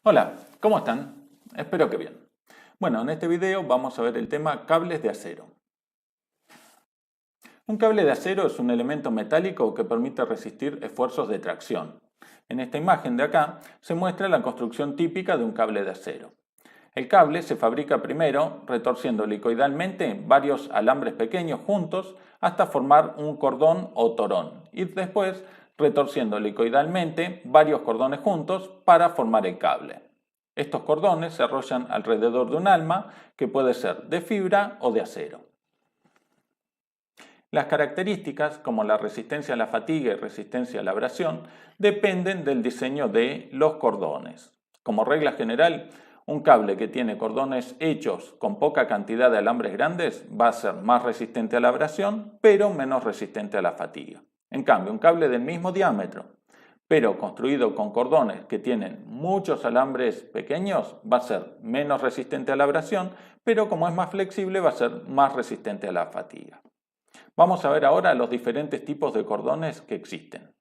Hola, ¿cómo están? Espero que bien. Bueno, en este video vamos a ver el tema cables de acero. Un cable de acero es un elemento metálico que permite resistir esfuerzos de tracción. En esta imagen de acá se muestra la construcción típica de un cable de acero. El cable se fabrica primero retorciendo helicoidalmente varios alambres pequeños juntos hasta formar un cordón o torón y después retorciendo helicoidalmente varios cordones juntos para formar el cable. Estos cordones se enrollan alrededor de un alma que puede ser de fibra o de acero. Las características, como la resistencia a la fatiga y resistencia a la abrasión, dependen del diseño de los cordones. Como regla general, un cable que tiene cordones hechos con poca cantidad de alambres grandes va a ser más resistente a la abrasión, pero menos resistente a la fatiga. En cambio, un cable del mismo diámetro, pero construido con cordones que tienen muchos alambres pequeños, va a ser menos resistente a la abrasión, pero como es más flexible va a ser más resistente a la fatiga. Vamos a ver ahora los diferentes tipos de cordones que existen.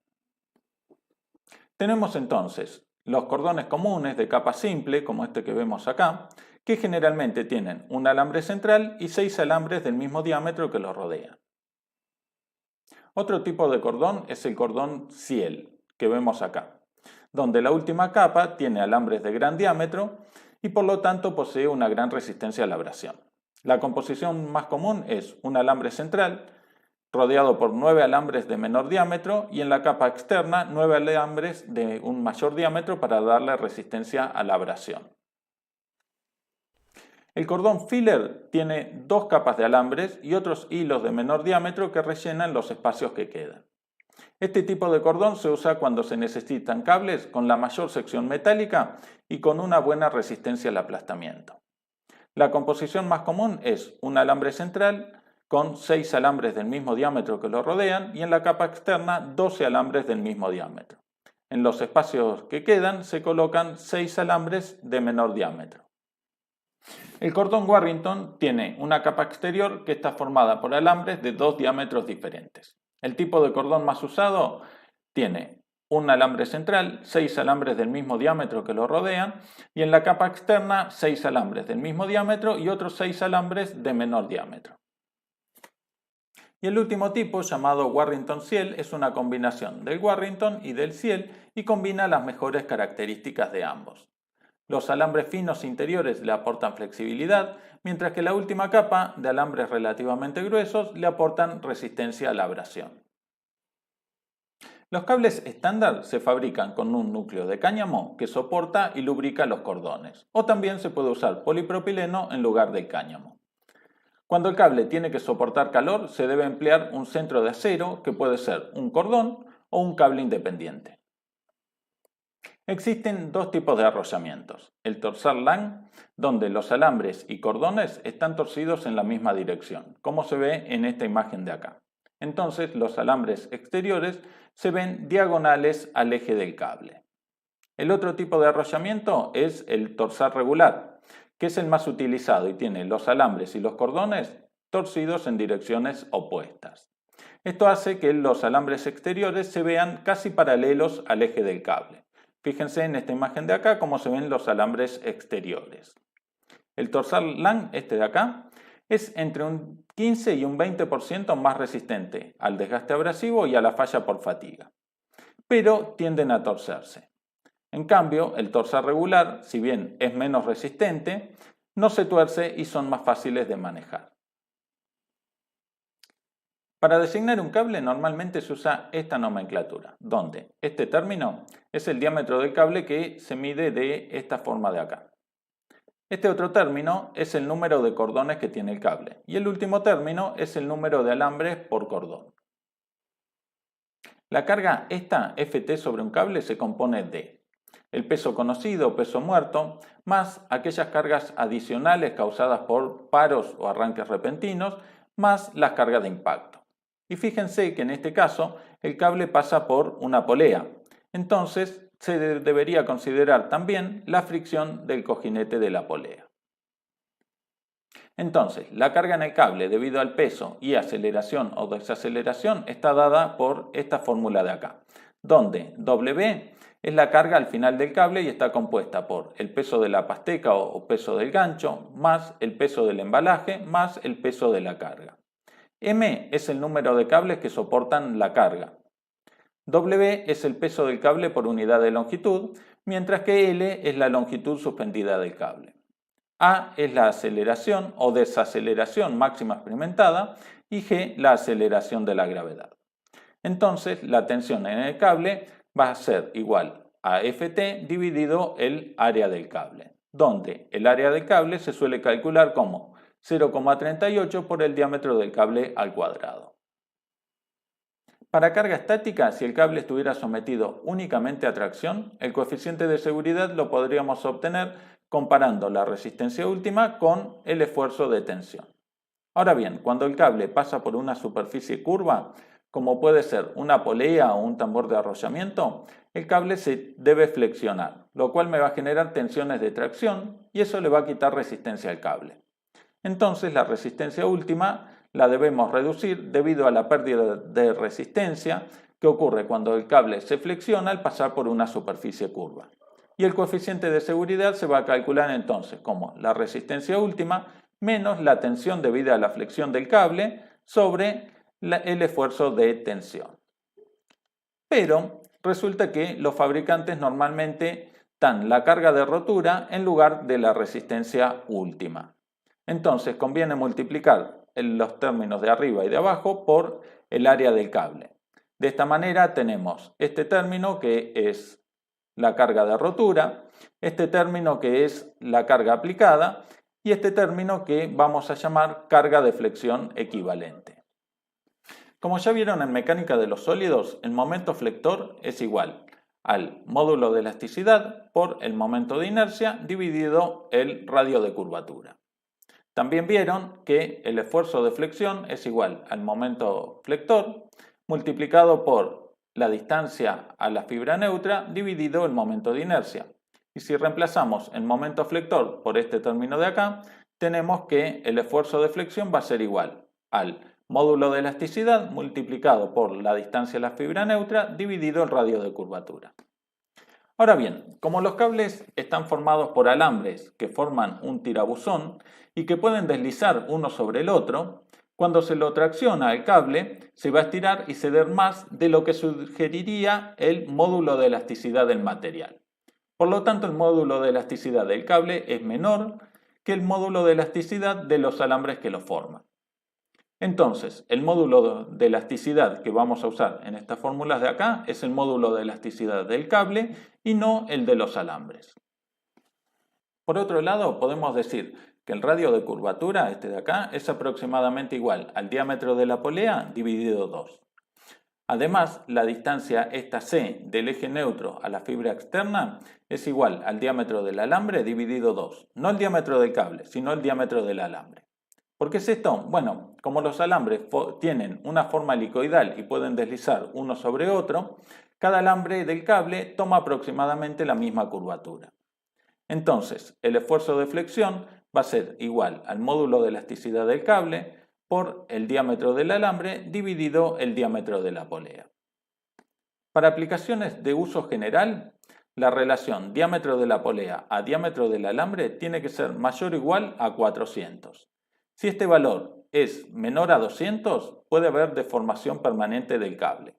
Tenemos entonces los cordones comunes de capa simple, como este que vemos acá, que generalmente tienen un alambre central y 6 alambres del mismo diámetro que los rodean. Otro tipo de cordón es el cordón Ciel, que vemos acá, donde la última capa tiene alambres de gran diámetro y por lo tanto posee una gran resistencia a la abrasión. La composición más común es un alambre central, rodeado por 9 alambres de menor diámetro y en la capa externa 9 alambres de un mayor diámetro para darle resistencia a la abrasión. El cordón filler tiene 2 capas de alambres y otros hilos de menor diámetro que rellenan los espacios que quedan. Este tipo de cordón se usa cuando se necesitan cables con la mayor sección metálica y con una buena resistencia al aplastamiento. La composición más común es un alambre central con 6 alambres del mismo diámetro que lo rodean y en la capa externa 12 alambres del mismo diámetro. En los espacios que quedan se colocan 6 alambres de menor diámetro. El cordón Warrington tiene una capa exterior que está formada por alambres de 2 diámetros diferentes. El tipo de cordón más usado tiene un alambre central, 6 alambres del mismo diámetro que lo rodean y en la capa externa 6 alambres del mismo diámetro y otros 6 alambres de menor diámetro. Y el último tipo, llamado Warrington Ciel, es una combinación del Warrington y del Ciel y combina las mejores características de ambos. Los alambres finos interiores le aportan flexibilidad, mientras que la última capa, de alambres relativamente gruesos, le aportan resistencia a la abrasión. Los cables estándar se fabrican con un núcleo de cáñamo que soporta y lubrica los cordones, o también se puede usar polipropileno en lugar de cáñamo. Cuando el cable tiene que soportar calor, se debe emplear un centro de acero que puede ser un cordón o un cable independiente. Existen 2 tipos de arrollamientos. El torsal Lang, donde los alambres y cordones están torcidos en la misma dirección, como se ve en esta imagen de acá. Entonces los alambres exteriores se ven diagonales al eje del cable. El otro tipo de arrollamiento es el torsal regular, que es el más utilizado y tiene los alambres y los cordones torcidos en direcciones opuestas. Esto hace que los alambres exteriores se vean casi paralelos al eje del cable. Fíjense en esta imagen de acá cómo se ven los alambres exteriores. El torsal Lang, este de acá, es entre un 15 y un 20% más resistente al desgaste abrasivo y a la falla por fatiga, pero tienden a torcerse. En cambio, el torsal regular, si bien es menos resistente, no se tuerce y son más fáciles de manejar. Para designar un cable normalmente se usa esta nomenclatura, donde este término es el diámetro del cable que se mide de esta forma de acá. Este otro término es el número de cordones que tiene el cable y el último término es el número de alambres por cordón. La carga esta Ft sobre un cable se compone de el peso conocido o peso muerto, más aquellas cargas adicionales causadas por paros o arranques repentinos, más las cargas de impacto. Y fíjense que en este caso el cable pasa por una polea, entonces se debería considerar también la fricción del cojinete de la polea. Entonces, la carga en el cable debido al peso y aceleración o desaceleración está dada por esta fórmula de acá, donde W es la carga al final del cable y está compuesta por el peso de la pasteca o peso del gancho, más el peso del embalaje, más el peso de la carga. M es el número de cables que soportan la carga. W es el peso del cable por unidad de longitud, mientras que L es la longitud suspendida del cable. A es la aceleración o desaceleración máxima experimentada y G la aceleración de la gravedad. Entonces, la tensión en el cable va a ser igual a Ft dividido el área del cable, donde el área del cable se suele calcular como 0,38 por el diámetro del cable al cuadrado. Para carga estática, si el cable estuviera sometido únicamente a tracción, el coeficiente de seguridad lo podríamos obtener comparando la resistencia última con el esfuerzo de tensión. Ahora bien, cuando el cable pasa por una superficie curva, como puede ser una polea o un tambor de arrollamiento, el cable se debe flexionar, lo cual me va a generar tensiones de tracción y eso le va a quitar resistencia al cable. Entonces la resistencia última la debemos reducir debido a la pérdida de resistencia que ocurre cuando el cable se flexiona al pasar por una superficie curva. Y el coeficiente de seguridad se va a calcular entonces como la resistencia última menos la tensión debida a la flexión del cable sobre el esfuerzo de tensión. Pero resulta que los fabricantes normalmente dan la carga de rotura en lugar de la resistencia última. Entonces conviene multiplicar los términos de arriba y de abajo por el área del cable. De esta manera tenemos este término que es la carga de rotura, este término que es la carga aplicada y este término que vamos a llamar carga de flexión equivalente. Como ya vieron en mecánica de los sólidos, el momento flector es igual al módulo de elasticidad por el momento de inercia dividido el radio de curvatura. También vieron que el esfuerzo de flexión es igual al momento flector multiplicado por la distancia a la fibra neutra dividido el momento de inercia. Y si reemplazamos el momento flector por este término de acá, tenemos que el esfuerzo de flexión va a ser igual al módulo de elasticidad multiplicado por la distancia a la fibra neutra dividido el radio de curvatura. Ahora bien, como los cables están formados por alambres que forman un tirabuzón y que pueden deslizar uno sobre el otro, cuando se lo tracciona al cable se va a estirar y ceder más de lo que sugeriría el módulo de elasticidad del material. Por lo tanto, el módulo de elasticidad del cable es menor que el módulo de elasticidad de los alambres que lo forman. Entonces, el módulo de elasticidad que vamos a usar en estas fórmulas de acá es el módulo de elasticidad del cable y no el de los alambres. Por otro lado, podemos decir que el radio de curvatura, este de acá, es aproximadamente igual al diámetro de la polea dividido 2. Además, la distancia esta C del eje neutro a la fibra externa es igual al diámetro del alambre dividido 2. No el diámetro del cable, sino el diámetro del alambre. ¿Por qué es esto? Bueno, como los alambres tienen una forma helicoidal y pueden deslizar uno sobre otro, cada alambre del cable toma aproximadamente la misma curvatura. Entonces, el esfuerzo de flexión va a ser igual al módulo de elasticidad del cable por el diámetro del alambre dividido el diámetro de la polea. Para aplicaciones de uso general, la relación diámetro de la polea a diámetro del alambre tiene que ser mayor o igual a 400. Si este valor es menor a 200, puede haber deformación permanente del cable.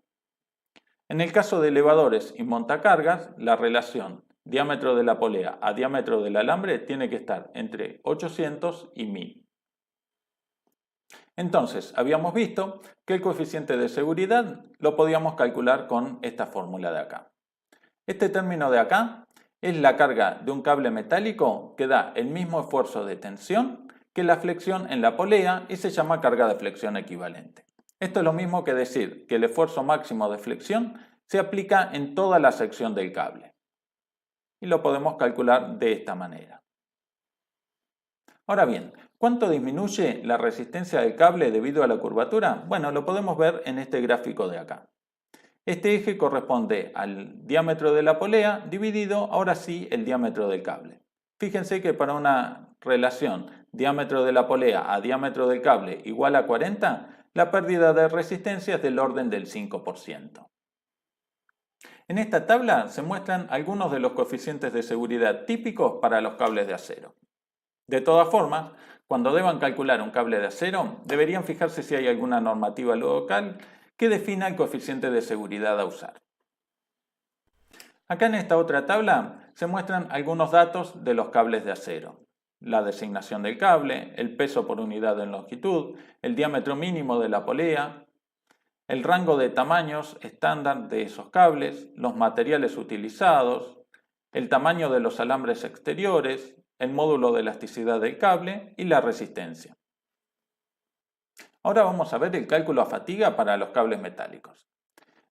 En el caso de elevadores y montacargas, la relación diámetro de la polea a diámetro del alambre tiene que estar entre 800 y 1000. Entonces, habíamos visto que el coeficiente de seguridad lo podíamos calcular con esta fórmula de acá. Este término de acá es la carga de un cable metálico que da el mismo esfuerzo de tensión que la flexión en la polea y se llama carga de flexión equivalente. Esto es lo mismo que decir que el esfuerzo máximo de flexión se aplica en toda la sección del cable. Y lo podemos calcular de esta manera. Ahora bien, ¿cuánto disminuye la resistencia del cable debido a la curvatura? Bueno, lo podemos ver en este gráfico de acá. Este eje corresponde al diámetro de la polea dividido, ahora sí, el diámetro del cable. Fíjense que para una relación diámetro de la polea a diámetro del cable igual a 40, la pérdida de resistencia es del orden del 5%. En esta tabla se muestran algunos de los coeficientes de seguridad típicos para los cables de acero. De todas formas, cuando deban calcular un cable de acero, deberían fijarse si hay alguna normativa local que defina el coeficiente de seguridad a usar. Acá en esta otra tabla se muestran algunos datos de los cables de acero. La designación del cable, el peso por unidad en longitud, el diámetro mínimo de la polea, el rango de tamaños estándar de esos cables, los materiales utilizados, el tamaño de los alambres exteriores, el módulo de elasticidad del cable y la resistencia. Ahora vamos a ver el cálculo a fatiga para los cables metálicos.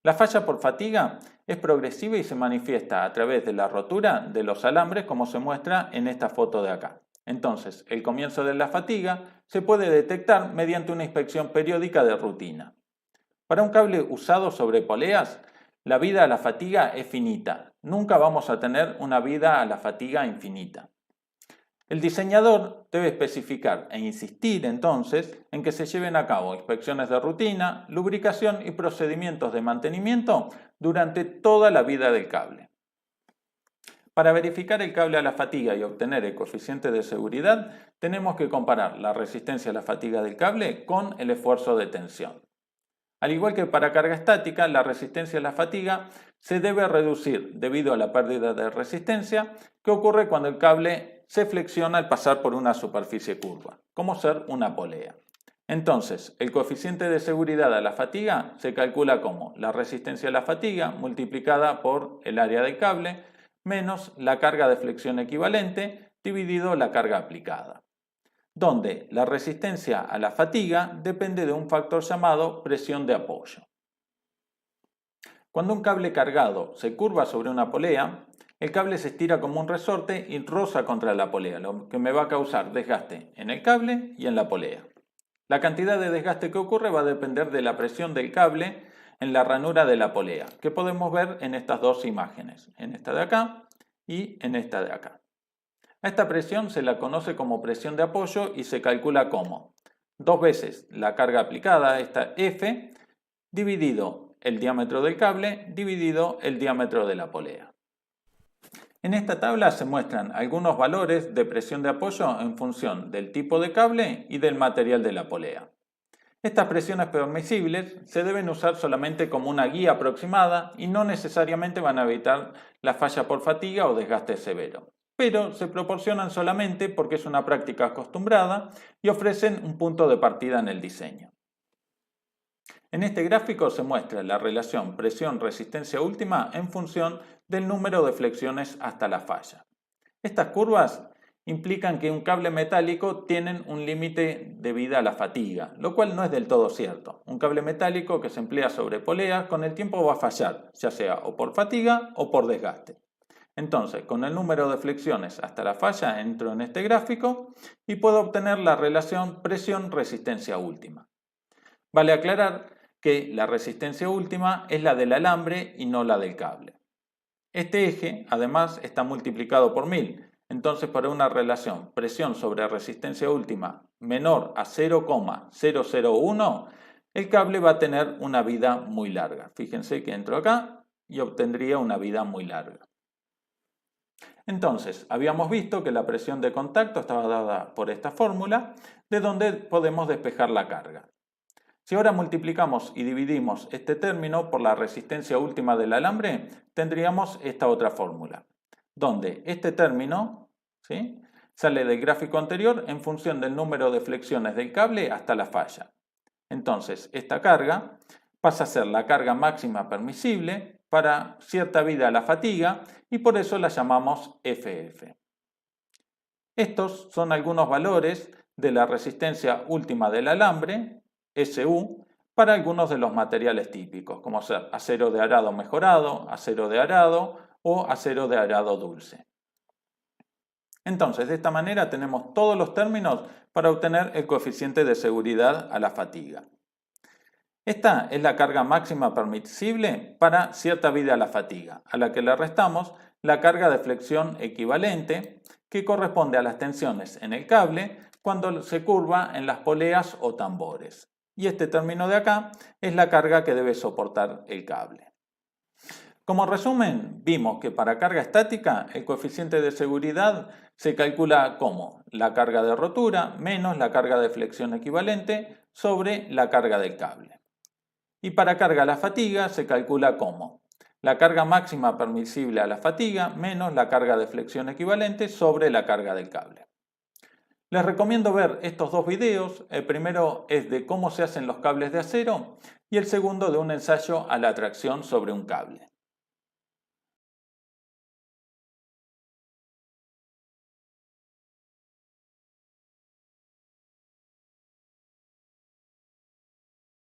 La falla por fatiga es progresiva y se manifiesta a través de la rotura de los alambres como se muestra en esta foto de acá. Entonces, el comienzo de la fatiga se puede detectar mediante una inspección periódica de rutina. Para un cable usado sobre poleas, la vida a la fatiga es finita. Nunca vamos a tener una vida a la fatiga infinita. El diseñador debe especificar e insistir entonces en que se lleven a cabo inspecciones de rutina, lubricación y procedimientos de mantenimiento durante toda la vida del cable. Para verificar el cable a la fatiga y obtener el coeficiente de seguridad, tenemos que comparar la resistencia a la fatiga del cable con el esfuerzo de tensión. Al igual que para carga estática, la resistencia a la fatiga se debe reducir debido a la pérdida de resistencia que ocurre cuando el cable se flexiona al pasar por una superficie curva, como ser una polea. Entonces, el coeficiente de seguridad a la fatiga se calcula como la resistencia a la fatiga multiplicada por el área del cable menos la carga de flexión equivalente dividido la carga aplicada, donde la resistencia a la fatiga depende de un factor llamado presión de apoyo. Cuando un cable cargado se curva sobre una polea, el cable se estira como un resorte y roza contra la polea, lo que me va a causar desgaste en el cable y en la polea. La cantidad de desgaste que ocurre va a depender de la presión del cable en la ranura de la polea, que podemos ver en estas dos imágenes, en esta de acá y en esta de acá. A esta presión se la conoce como presión de apoyo y se calcula como 2 veces la carga aplicada, esta F, dividido el diámetro del cable, dividido el diámetro de la polea. En esta tabla se muestran algunos valores de presión de apoyo en función del tipo de cable y del material de la polea. Estas presiones permisibles se deben usar solamente como una guía aproximada y no necesariamente van a evitar la falla por fatiga o desgaste severo, pero se proporcionan solamente porque es una práctica acostumbrada y ofrecen un punto de partida en el diseño. En este gráfico se muestra la relación presión-resistencia última en función del número de flexiones hasta la falla. Estas curvas implican que un cable metálico tiene un límite de vida a la fatiga, lo cual no es del todo cierto. Un cable metálico que se emplea sobre poleas con el tiempo va a fallar, ya sea o por fatiga o por desgaste. Entonces, con el número de flexiones hasta la falla entro en este gráfico y puedo obtener la relación presión-resistencia última. Vale aclarar que la resistencia última es la del alambre y no la del cable. Este eje, además, está multiplicado por 1000, entonces para una relación presión sobre resistencia última menor a 0,001, el cable va a tener una vida muy larga. Fíjense que entro acá y obtendría una vida muy larga. Entonces, habíamos visto que la presión de contacto estaba dada por esta fórmula, de donde podemos despejar la carga. Si ahora multiplicamos y dividimos este término por la resistencia última del alambre, tendríamos esta otra fórmula, donde este término sale del gráfico anterior en función del número de flexiones del cable hasta la falla. Entonces, esta carga pasa a ser la carga máxima permisible para cierta vida a la fatiga y por eso la llamamos FF. Estos son algunos valores de la resistencia última del alambre, SU, para algunos de los materiales típicos, como ser acero de arado mejorado, acero de arado o acero de arado dulce. Entonces, de esta manera tenemos todos los términos para obtener el coeficiente de seguridad a la fatiga. Esta es la carga máxima permisible para cierta vida a la fatiga, a la que le restamos la carga de flexión equivalente, que corresponde a las tensiones en el cable cuando se curva en las poleas o tambores. Y este término de acá es la carga que debe soportar el cable. Como resumen, vimos que para carga estática el coeficiente de seguridad se calcula como la carga de rotura menos la carga de flexión equivalente sobre la carga del cable. Y para carga a la fatiga se calcula como la carga máxima permisible a la fatiga menos la carga de flexión equivalente sobre la carga del cable. Les recomiendo ver estos dos videos. El primero es de cómo se hacen los cables de acero y el segundo de un ensayo a la tracción sobre un cable.